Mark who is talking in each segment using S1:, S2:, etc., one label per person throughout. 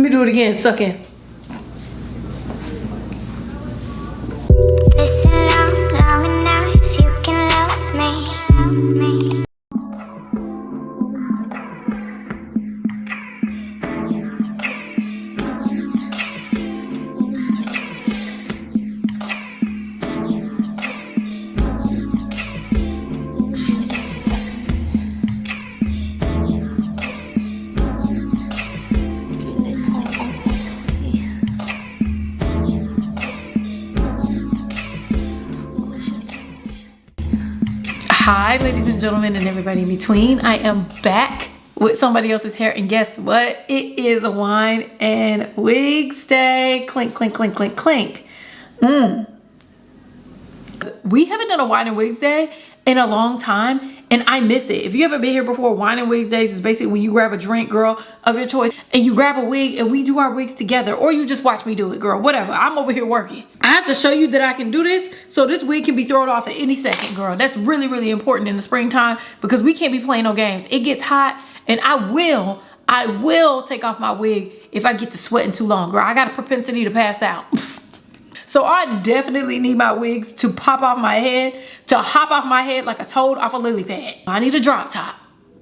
S1: me do it again. Suck in.
S2: Listen long enough, you can love me.
S1: Hi ladies and gentlemen and everybody in between. I am back with somebody else's hair, and guess what? It is a wine and wigs day. Clink, clink, clink, clink, clink. We haven't done a wine and wigs day in a long time, and I miss it. If you haven't been here before, wine and wigs days is basically when you grab a drink, girl, of your choice, and you grab a wig and we do our wigs together, or you just watch me do it, girl, whatever. I'm over here working. I have to show you that I can do this, so this wig can be thrown off at any second, girl. That's really, really important in the springtime because we can't be playing no games. It gets hot, and I will take off my wig if I get to sweating too long, girl. I got a propensity to pass out. So I definitely need my wigs to pop off my head, to hop off my head like a toad off a lily pad. I need a drop top.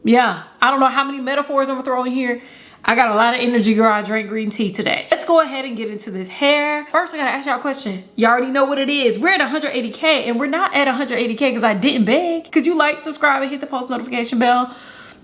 S1: Yeah, I don't know how many metaphors I'm gonna throw in here. I got a lot of energy, girl. I drank green tea today. Let's go ahead and get into this hair. First, I gotta ask y'all a question. Y'all already know what it is. We're at 180K, and we're not at 180K because I didn't beg. Could you like, subscribe, and hit the post notification bell?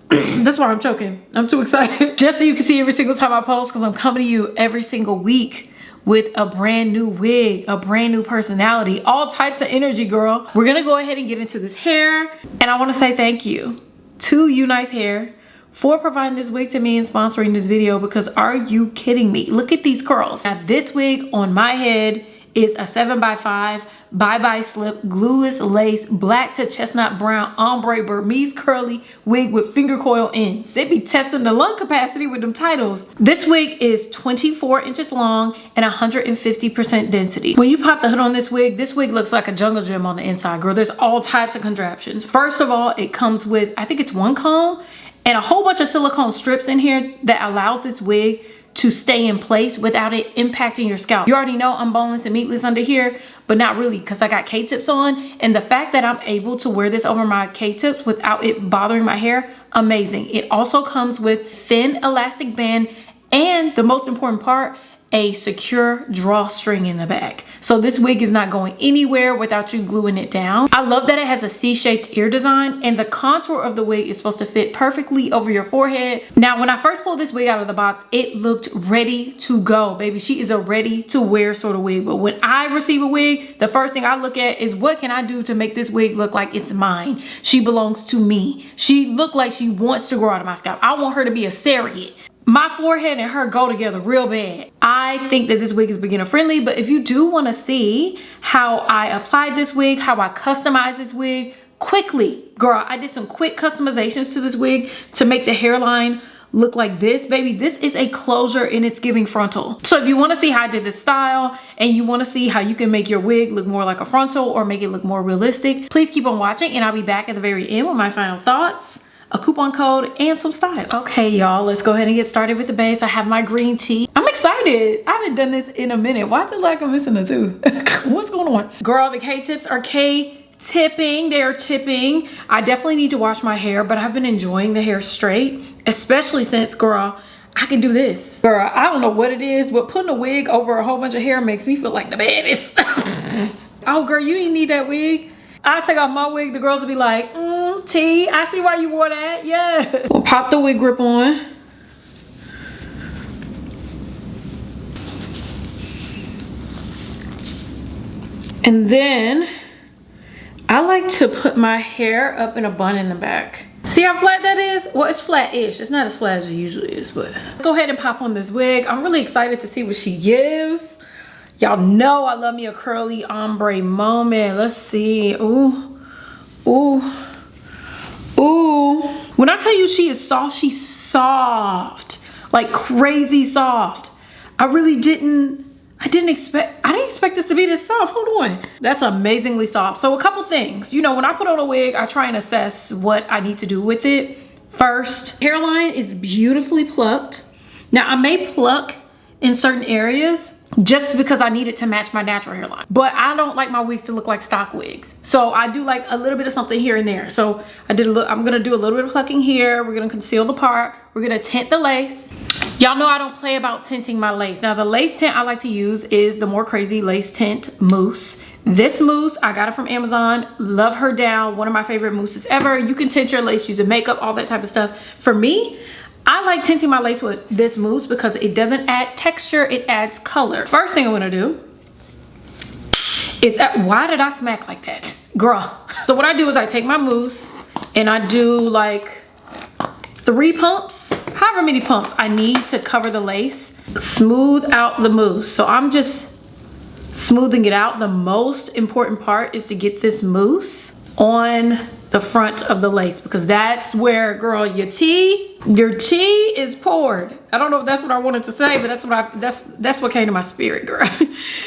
S1: That's why I'm choking. I'm too excited. Just so you can see every single time I post, because I'm coming to you every single week with a brand new wig, a brand new personality, all types of energy, girl. We're gonna go ahead and get into this hair, and I wanna say thank you to Unice Hair for providing this wig to me and sponsoring this video, because are you kidding me? Look at these curls. Now this wig on my head is a 7x5 bye-bye slip glueless lace black to chestnut brown ombre Burmese curly wig with finger coil ends. They be testing the lung capacity with them titles. This wig is 24 inches long and 150% density. When you pop the hood on this wig looks like a jungle gym on the inside, girl. There's all types of contraptions. First of all, it comes with, I think it's one comb and a whole bunch of silicone strips in here that allows this wig to stay in place without it impacting your scalp. You already know I'm boneless and meatless under here, but not really, because I got K-tips on, and the fact that I'm able to wear this over my K-tips without it bothering my hair, amazing. It also comes with thin elastic band, and the most important part, a secure drawstring in the back. So this wig is not going anywhere without you gluing it down. I love that it has a C-shaped ear design, and the contour of the wig is supposed to fit perfectly over your forehead. Now, when I first pulled this wig out of the box, it looked ready to go, baby. She is a ready to wear sort of wig. But when I receive a wig, the first thing I look at is what can I do to make this wig look like it's mine? She belongs to me. She looked like she wants to grow out of my scalp. I want her to be a surrogate. My forehead and her go together real bad. I think that this wig is beginner friendly, but if you do want to see how I applied this wig, how I customized this wig quickly, girl, I did some quick customizations to this wig to make the hairline look like this, baby. This is a closure and it's giving frontal. So if you want to see how I did this style and you want to see how you can make your wig look more like a frontal or make it look more realistic, please keep on watching, and I'll be back at the very end with my final thoughts, a coupon code, and some styles. Okay, y'all, let's go ahead and get started with the base. I have my green tea. I'm excited. I haven't done this in a minute. Why is it like I'm missing a tooth? What's going on? Girl, the K-tips are K-tipping. They are tipping. I definitely need to wash my hair, but I've been enjoying the hair straight, especially since, girl, I can do this. Girl, I don't know what it is, but putting a wig over a whole bunch of hair makes me feel like the baddest. Oh, girl, you didn't need that wig. I take off my wig, the girls will be like, T, I see why you wore that. Yeah. We'll pop the wig grip on. And then I like to put my hair up in a bun in the back. See how flat that is? Well, it's flat-ish. It's not as flat as it usually is, but go ahead and pop on this wig. I'm really excited to see what she gives. Y'all know I love me a curly ombre moment. Let's see. Ooh, ooh, ooh. When I tell you she is soft, she's soft, like crazy soft. I didn't expect this to be this soft. Hold on. That's amazingly soft. So a couple things. You know, when I put on a wig, I try and assess what I need to do with it. First, hairline is beautifully plucked. Now I may pluck in certain areas just because I need it to match my natural hairline. But I don't like my wigs to look like stock wigs. So I do like a little bit of something here and there. So I'm gonna do a little bit of plucking here. We're gonna conceal the part. We're gonna tint the lace. Y'all know I don't play about tinting my lace. Now the lace tint I like to use is the More Crazy Lace Tint Mousse. This mousse, I got it from Amazon. Love her down. One of my favorite mousses ever. You can tint your lace using makeup, all that type of stuff. For me, I like tinting my lace with this mousse because it doesn't add texture, it adds color. First thing I'm gonna do is, why did I smack like that? Girl. So what I do is I take my mousse and I do like 3 pumps, however many pumps I need to cover the lace. Smooth out the mousse. So I'm just smoothing it out. The most important part is to get this mousse on the front of the lace because that's where, girl, your tea is poured. I don't know if that's what I wanted to say, but that's what came to my spirit, girl.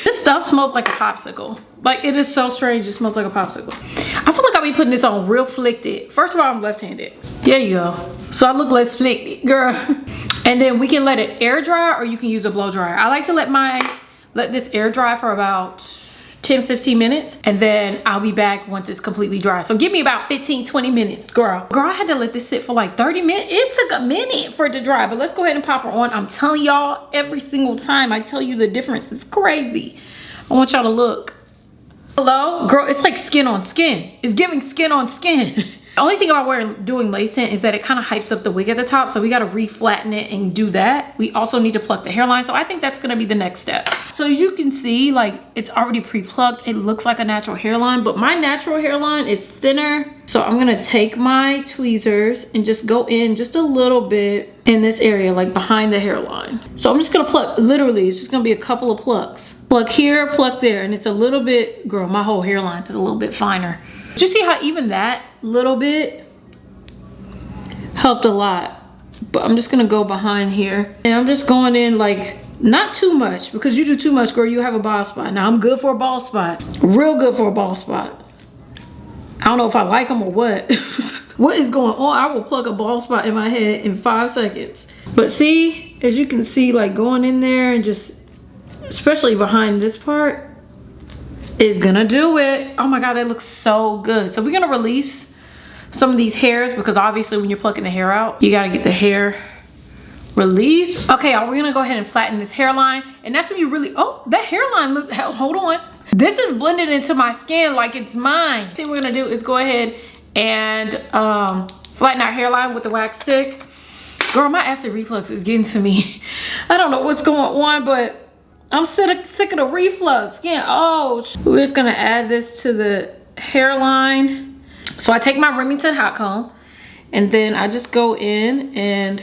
S1: This stuff smells like a popsicle. Like, it is so strange. It smells like a popsicle. I feel like I'll be putting this on real flicked. First of all, I'm left-handed. There you go. So I look less flicked, girl. And then we can let it air dry or you can use a blow dryer. I like to let this air dry for about 10-15 minutes and then I'll be back once it's completely dry. So give me about 15-20 minutes, girl. I had to let this sit for like 30 minutes. It took a minute for it to dry, but let's go ahead and pop her on. I'm telling y'all, every single time I tell you the difference. It's crazy. I want y'all to look. Hello, girl, it's like skin on skin. It's giving skin on skin. The only thing about doing lace tint is that it kind of hypes up the wig at the top, so we got to re-flatten it and do that. We also need to pluck the hairline, so I think that's going to be the next step. So as you can see, like, it's already pre-plucked. It looks like a natural hairline, but my natural hairline is thinner. So I'm going to take my tweezers and just go in just a little bit in this area, like behind the hairline. So I'm just going to pluck, literally, it's just going to be a couple of plucks. Pluck here, pluck there, and it's a little bit, girl, my whole hairline is a little bit finer. Did you see how even that little bit helped a lot? But I'm just gonna go behind here. And I'm just going in like, not too much, because you do too much, girl, you have a bald spot. Now I'm good for a bald spot. Real good for a bald spot. I don't know if I like them or what. What is going on? I will plug a bald spot in my head in 5 seconds. But see, as you can see, like going in there and just, especially behind this part, is gonna do it. Oh my God, that looks so good. So we're gonna release some of these hairs because obviously when you're plucking the hair out, you gotta get the hair released. Okay, y'all, we're gonna go ahead and flatten this hairline. And that's when you really, oh, that hairline, look, hold on. This is blended into my skin like it's mine. See what we're gonna do is go ahead and flatten our hairline with the wax stick. Girl, my acid reflux is getting to me. I don't know what's going on, but I'm sick of the reflux. Yeah, oh, we're just gonna add this to the hairline. So I take my Remington hot comb and then I just go in and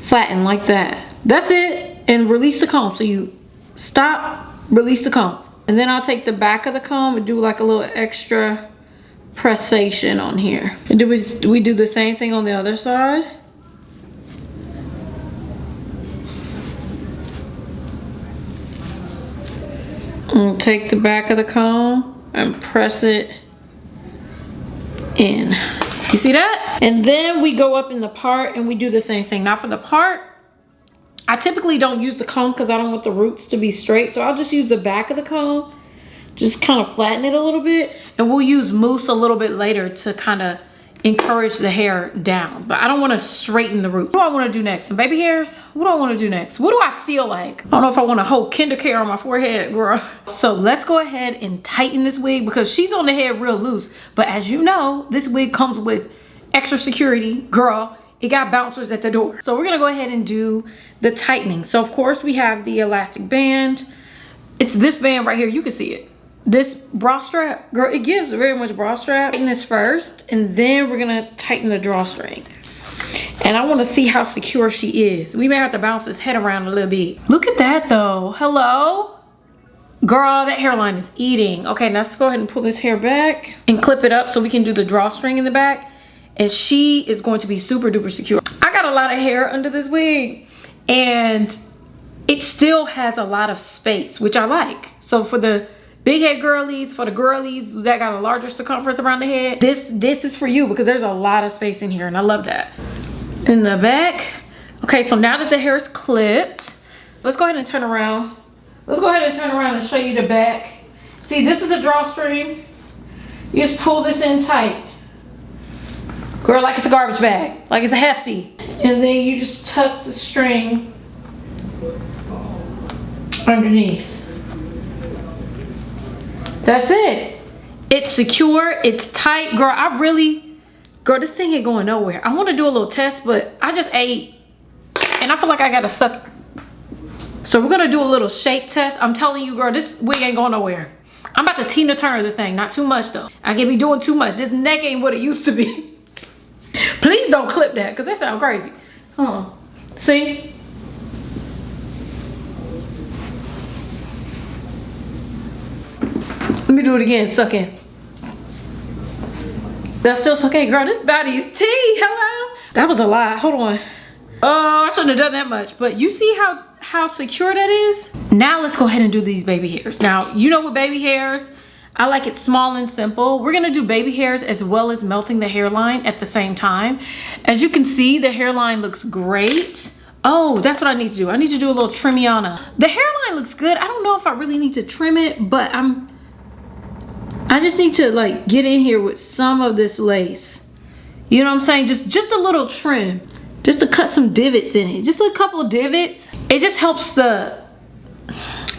S1: flatten like that. That's it, and release the comb. So you stop, release the comb. And then I'll take the back of the comb and do like a little extra pressation on here. And we do the same thing on the other side. And take the back of the comb and press it in. You see that? And then we go up in the part and we do the same thing. Now for the part, I typically don't use the comb because I don't want the roots to be straight. So I'll just use the back of the comb, just kind of flatten it a little bit. And we'll use mousse a little bit later to kind of encourage the hair down. But I don't want to straighten the root. What do I want to do next? Some baby hairs? What do I want to do next? What do I feel like? I don't know if I want a whole kinder care on my forehead, girl. So let's go ahead and tighten this wig because she's on the head real loose. But as you know, this wig comes with extra security, girl. It got bouncers at the door. So we're gonna go ahead and do the tightening. So of course we have the elastic band. It's this band right here, you can see it. This bra strap, girl, it gives very much bra strap. Tighten this first, and then we're gonna tighten the drawstring. And I wanna see how secure she is. We may have to bounce this head around a little bit. Look at that though, hello? Girl, that hairline is eating. Okay, now let's go ahead and pull this hair back and clip it up so we can do the drawstring in the back. And she is going to be super duper secure. I got a lot of hair under this wig and it still has a lot of space, which I like. So for the big head girlies, for the girlies that got a larger circumference around the head, this is for you because there's a lot of space in here and I love that. In the back. Okay, so now that the hair is clipped, let's go ahead and turn around. Let's go ahead and turn around and show you the back. See, this is the drawstring. You just pull this in tight. Girl, like it's a garbage bag, like it's a hefty. And then you just tuck the string underneath. That's it. It's secure, it's tight. Girl, this thing ain't going nowhere. I want to do a little test, but I just ate and I feel like I gotta suck. So we're gonna do a little shape test. I'm telling you, girl, this wig ain't going nowhere. I'm about to Tina Turner this thing, not too much though. I can't be doing too much. This neck ain't what it used to be. Please don't clip that, because that sounds crazy. Hold on. See? Let me do it again. Suck in. That's still suck in. Girl, this body is tea. Hello? That was a lot. Hold on. Oh, I shouldn't have done that much. But you see how secure that is? Now let's go ahead and do these baby hairs. Now, you know with baby hairs, I like it small and simple. We're gonna do baby hairs as well as melting the hairline at the same time. As you can see, the hairline looks great. Oh, that's what I need to do. I need to do a little trimiana. The hairline looks good. I don't know if I really need to trim it, but I just need to like get in here with some of this lace. You know what I'm saying? Just a little trim. Just to cut some divots in it. Just a couple divots. It just helps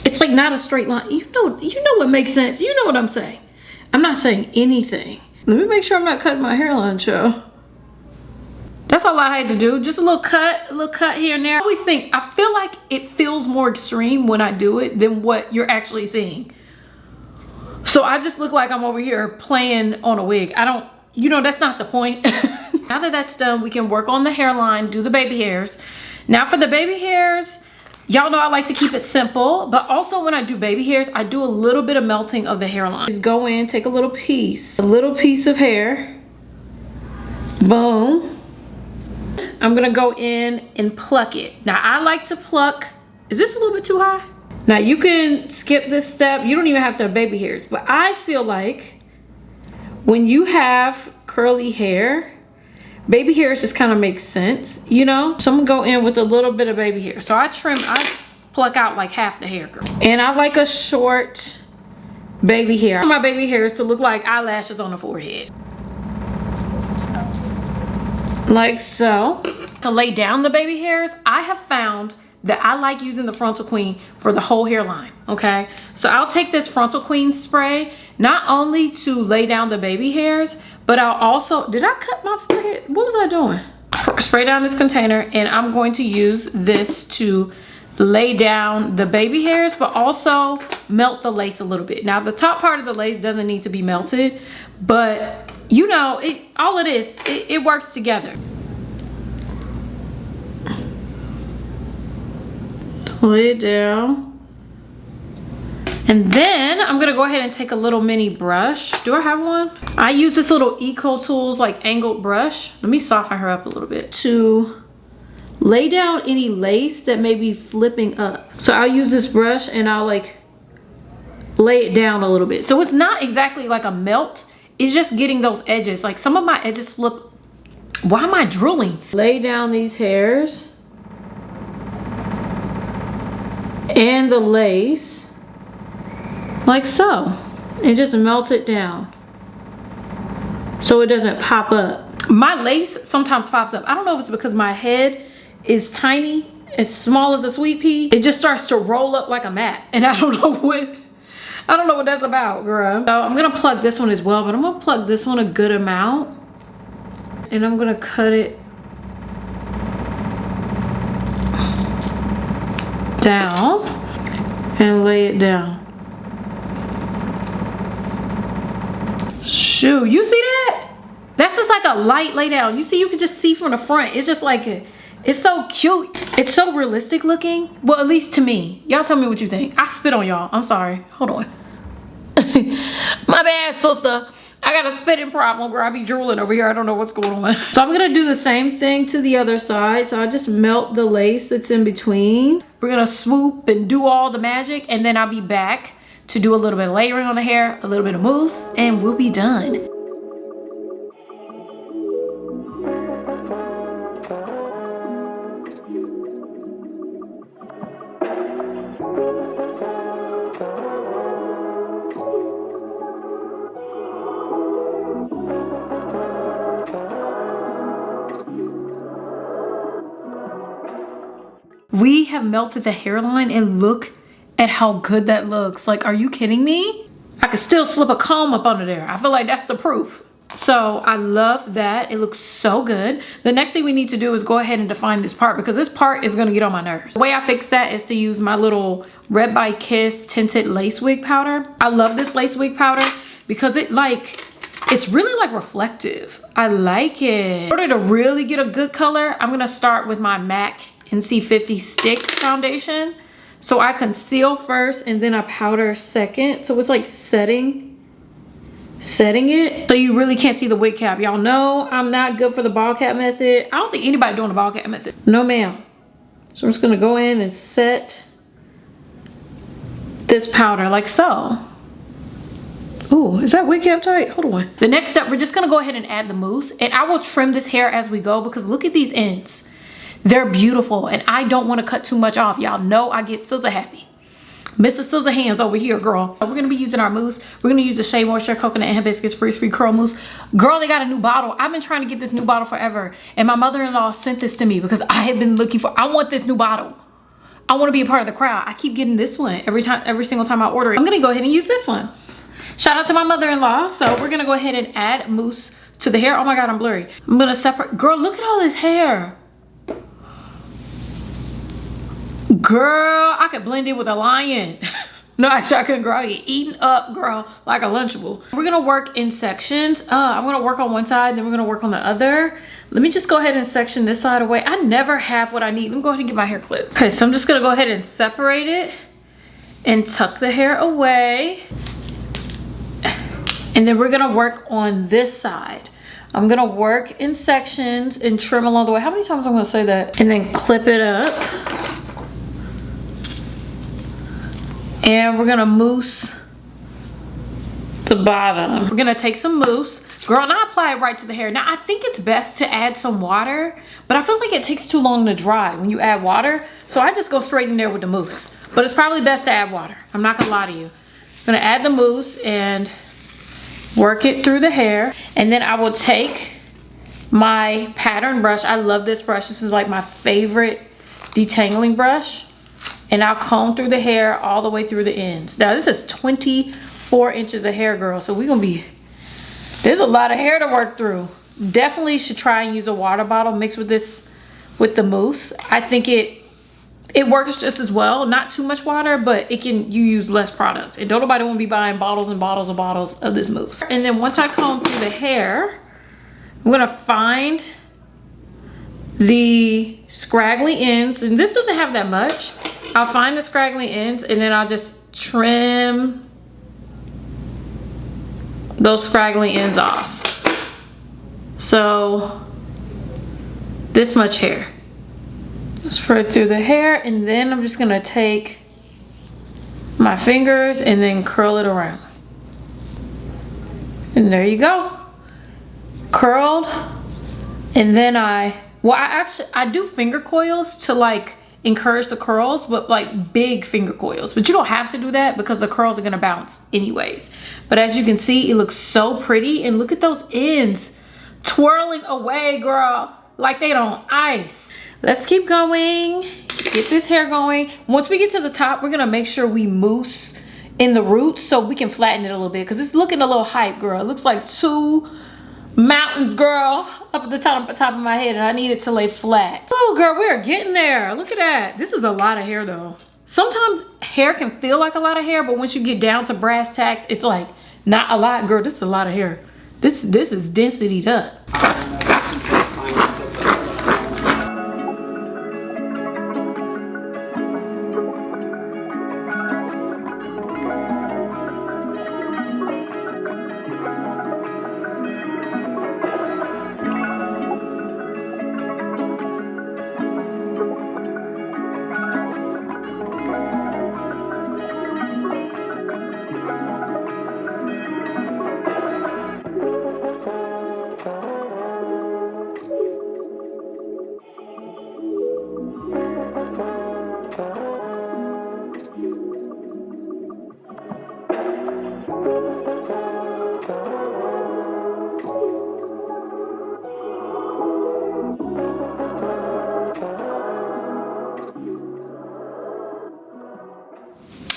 S1: it's like not a straight line. You know what makes sense. You know what I'm saying. I'm not saying anything. Let me make sure I'm not cutting my hairline, child. That's all I had to do. Just a little cut here and there. I always think, I feel like it feels more extreme when I do it than what you're actually seeing. So I just look like I'm over here playing on a wig. That's not the point. Now that that's done, we can work on the hairline, do the baby hairs. Now for the baby hairs, y'all know I like to keep it simple, but also when I do baby hairs, I do a little bit of melting of the hairline. Just go in, take a little piece of hair. Boom. I'm gonna go in and pluck it. Now I like to pluck, is this a little bit too high? Now you can skip this step. You don't even have to have baby hairs, but I feel like when you have curly hair, baby hairs just kind of makes sense, you know? So I'm gonna go in with a little bit of baby hair. So I pluck out like half the hair, girl. And I like a short baby hair. I want my baby hairs to look like eyelashes on the forehead. Like so. To lay down the baby hairs, I have found that I like using the Frontal Queen for the whole hairline, okay? So I'll take this Frontal Queen spray, not only to lay down the baby hairs, but I'll also, did I cut my forehead? What was I doing? Spray down this container, and I'm going to use this to lay down the baby hairs, but also melt the lace a little bit. Now the top part of the lace doesn't need to be melted, but you know, it works together. Lay it down. And then I'm gonna go ahead and take a little mini brush. Do I have one? I use this little Eco Tools like angled brush. Let me soften her up a little bit to lay down any lace that may be flipping up. So I'll use this brush and I'll like lay it down a little bit. So it's not exactly like a melt. It's just getting those edges. Like some of my edges flip. Why am I drooling? Lay down these hairs and the lace like so, and just melt it down so it doesn't pop up. My lace sometimes pops up. I don't know if it's because my head is tiny, as small as a sweet pea. It just starts to roll up like a mat, and I don't know what that's about, girl. So I'm gonna plug this one as well, but I'm gonna plug this one a good amount, and I'm gonna cut it down and lay it down. Shoot, you see that? That's just like a light lay down. You see, you can just see from the front. It's just like it's so cute. It's so realistic looking. Well, at least to me. Y'all tell me what you think. I spit on y'all. I'm sorry. Hold on. My bad, sister. I got a spitting problem, girl. I be drooling over here. I don't know what's going on. So I'm gonna do the same thing to the other side. So I just melt the lace that's in between. We're gonna swoop and do all the magic, and then I'll be back to do a little bit of layering on the hair, a little bit of mousse, and we'll be done. We have melted the hairline and look at how good that looks. Like, are you kidding me? I could still slip a comb up under there. I feel like that's the proof. So I love that. It looks so good. The next thing we need to do is go ahead and define this part, because this part is gonna get on my nerves. The way I fix that is to use my little Red by Kiss tinted lace wig powder. I love this lace wig powder because it's really like reflective. I like it. In order to really get a good color, I'm gonna start with my MAC NC50 stick foundation. So I conceal first and then I powder second. So it's like setting it. So you really can't see the wig cap. Y'all know I'm not good for the ball cap method. I don't think anybody doing the ball cap method. No ma'am. So I'm just gonna go in and set this powder like so. Ooh, is that wig cap tight? Hold on. The next step, we're just gonna go ahead and add the mousse, and I will trim this hair as we go because look at these ends. They're beautiful, and I don't want to cut too much off. Y'all know I get scissor happy. Mr. Scissor Hands over here, girl. We're going to be using our mousse. We're going to use the Shea Moisture Coconut and Hibiscus Frizz-Free Curl Mousse. Girl, they got a new bottle. I've been trying to get this new bottle forever, and my mother-in-law sent this to me because I have been looking for, I want this new bottle. I want to be a part of the crowd. I keep getting this one every single time I order it. I'm going to go ahead and use this one. Shout out to my mother-in-law. So we're going to go ahead and add mousse to the hair. Oh my God, I'm blurry. I'm going to separate. Girl, look at all this hair. Girl, I could blend it with a lion. No, actually I couldn't, girl. I get eaten up, girl, like a Lunchable. We're gonna work in sections. I'm gonna work on one side, then we're gonna work on the other. Let me just go ahead and section this side away. I never have what I need. Let me go ahead and get my hair clipped. Okay, so I'm just gonna go ahead and separate it and tuck the hair away. And then we're gonna work on this side. I'm gonna work in sections and trim along the way. How many times I'm gonna say that? And then clip it up. And we're gonna mousse the bottom. We're gonna take some mousse. Girl, and I apply it right to the hair. Now, I think it's best to add some water, but I feel like it takes too long to dry when you add water. So I just go straight in there with the mousse. But it's probably best to add water. I'm not gonna lie to you. I'm gonna add the mousse and work it through the hair. And then I will take my pattern brush. I love this brush. This is like my favorite detangling brush. And I'll comb through the hair all the way through the ends. Now this is 24 inches of hair, girl. So there's a lot of hair to work through. Definitely should try and use a water bottle mixed with the mousse. I think it works just as well. Not too much water, but you use less product. And don't nobody want to be buying bottles and bottles and bottles of this mousse. And then once I comb through the hair, I'm gonna find the scraggly ends. And this doesn't have that much. I'll find the scraggly ends and then I'll just trim those scraggly ends off. So this much hair. Spread through the hair, and then I'm just gonna take my fingers and then curl it around. And there you go. Curled. And then I do finger coils to like encourage the curls, but like big finger coils. But you don't have to do that because the curls are gonna bounce anyways. But as you can see, it looks so pretty. And look at those ends twirling away, girl, like they don't ice. Let's keep going, get this hair going. Once we get to the top, we're gonna make sure we mousse in the roots so we can flatten it a little bit, because it's looking a little hype, girl. It looks like 2 mountains, girl, up at the top of my head, and I need it to lay flat. Oh girl, we are getting there. Look at that. This is a lot of hair though. Sometimes hair can feel like a lot of hair, but once you get down to brass tacks, it's like not a lot. Girl, this is a lot of hair. This is densityed up.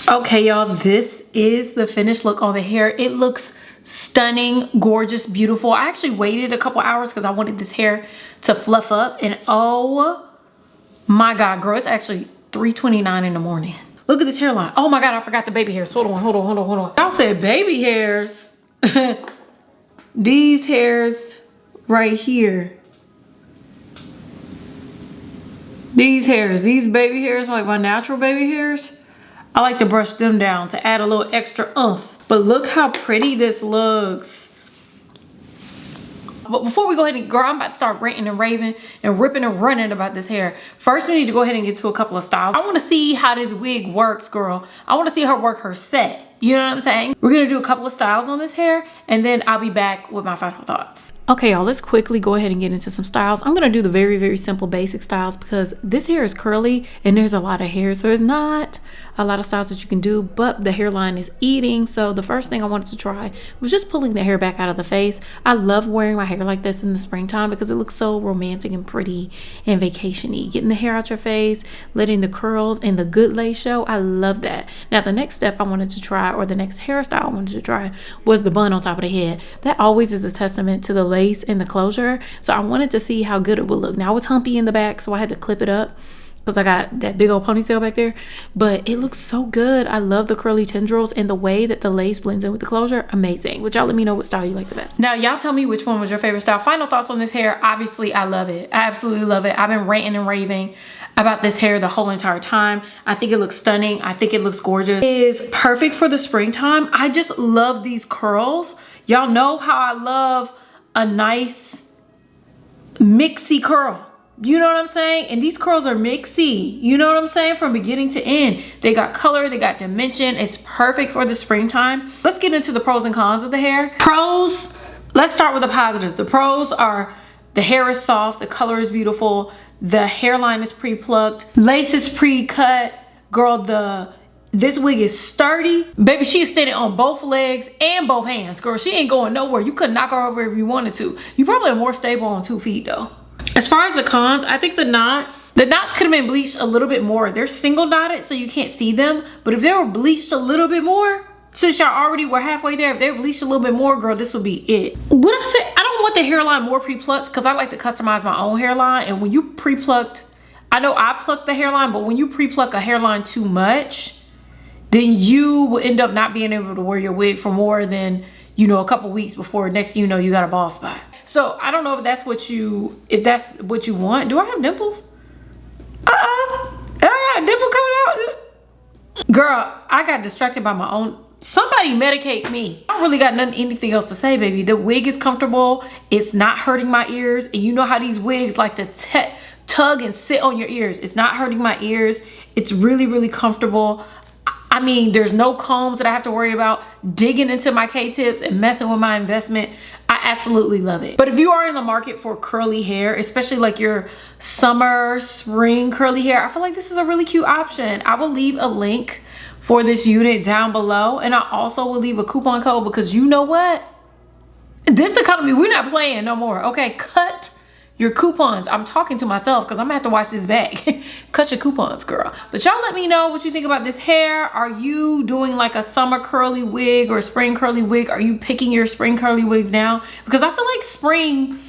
S1: Okay, y'all, this is the finished look on the hair. It looks stunning, gorgeous, beautiful. I actually waited a couple hours because I wanted this hair to fluff up, and oh my God, girl, it's actually 3:29 in the morning. Look at this hairline. Oh my God, I forgot the baby hairs. Hold on. Y'all said baby hairs. These hairs right here. These hairs, these baby hairs, like my natural baby hairs, I like to brush them down to add a little extra oomph. But look how pretty this looks. But before we go ahead and, girl, I'm about to start ranting and raving and ripping and running about this hair. First, we need to go ahead and get to a couple of styles. I want to see how this wig works, girl. I want to see her work her set. You know what I'm saying? We're going to do a couple of styles on this hair, and then I'll be back with my final thoughts. Okay, y'all, let's quickly go ahead and get into some styles. I'm going to do the very, very simple basic styles because this hair is curly and there's a lot of hair. So there's not a lot of styles that you can do, but the hairline is eating. So the first thing I wanted to try was just pulling the hair back out of the face. I love wearing my hair like this in the springtime because it looks so romantic and pretty and vacation-y. Getting the hair out your face, letting the curls and the good lace show. I love that. Now, the next step I wanted to try, or the next hairstyle I wanted to try, was the bun on top of the head. That always is a testament to the lace and the closure. So I wanted to see how good it would look. Now, it's humpy in the back, so I had to clip it up because I got that big old ponytail back there, but it looks so good. I love the curly tendrils and the way that the lace blends in with the closure. Amazing. But y'all let me know what style you like the best. Now, y'all tell me which one was your favorite style. Final thoughts on this hair. Obviously, I love it. I absolutely love it. I've been ranting and raving about this hair the whole entire time. I think it looks stunning. I think it looks gorgeous. It is perfect for the springtime. I just love these curls. Y'all know how I love a nice mixy curl. You know what I'm saying? And these curls are mixy. You know what I'm saying? From beginning to end. They got color, they got dimension. It's perfect for the springtime. Let's get into the pros and cons of the hair. Pros, let's start with the positives. The pros are the hair is soft, the color is beautiful, the hairline is pre-plucked, lace is pre-cut. Girl, this wig is sturdy. Baby, she is standing on both legs and both hands. Girl, she ain't going nowhere. You could knock her over if you wanted to. You probably are more stable on 2 feet though. As far as the cons, I think the knots could have been bleached a little bit more. They're single dotted, so you can't see them. But if they were bleached a little bit more, since y'all already were halfway there, if they were bleached a little bit more, girl, this would be it. Would I say, I don't want the hairline more pre-plucked because I like to customize my own hairline. And when you pre-plucked, I know I plucked the hairline, but when you pre-pluck a hairline too much, then you will end up not being able to wear your wig for more than, you know, a couple weeks before next thing you know, you got a bald spot. So I don't know if that's what you want. Do I have dimples? I got a dimple coming out. Girl, I got distracted by my own. Somebody medicate me. I don't really got anything else to say, baby. The wig is comfortable. It's not hurting my ears. And you know how these wigs like to tug and sit on your ears. It's not hurting my ears. It's really, really comfortable. I mean, there's no combs that I have to worry about digging into my K-tips and messing with my investment. I absolutely love it. But if you are in the market for curly hair, especially like your summer, spring curly hair, I feel like this is a really cute option. I will leave a link for this unit down below. And I also will leave a coupon code because you know what? This economy, we're not playing no more. Okay, cut your coupons. I'm talking to myself because I'm gonna have to watch this back. Cut your coupons, girl. But y'all let me know what you think about this hair. Are you doing like a summer curly wig or a spring curly wig? Are you picking your spring curly wigs now? Because I feel like spring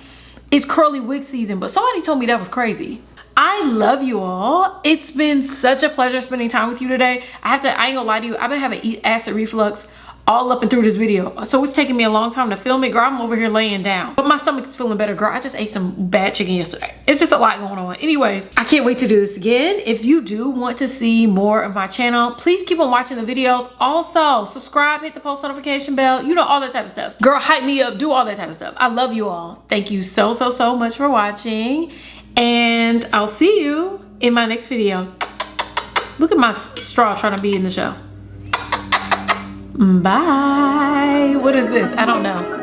S1: is curly wig season, but somebody told me that was crazy. I love you all. It's been such a pleasure spending time with you today. I ain't gonna lie to you, I've been having acid reflux all up and through this video, so it's taking me a long time to film it, girl. I'm over here laying down, but my stomach is feeling better, girl. I just ate some bad chicken yesterday. It's just a lot going on. Anyways, I can't wait to do this again. If you do want to see more of my channel, please keep on watching the videos. Also subscribe, hit the post notification bell, you know, all that type of stuff. Girl, hype me up, do all that type of stuff. I love you all. Thank you so much for watching, and I'll see you in my next video. Look at my straw trying to be in the show. Bye. What is this? I don't know.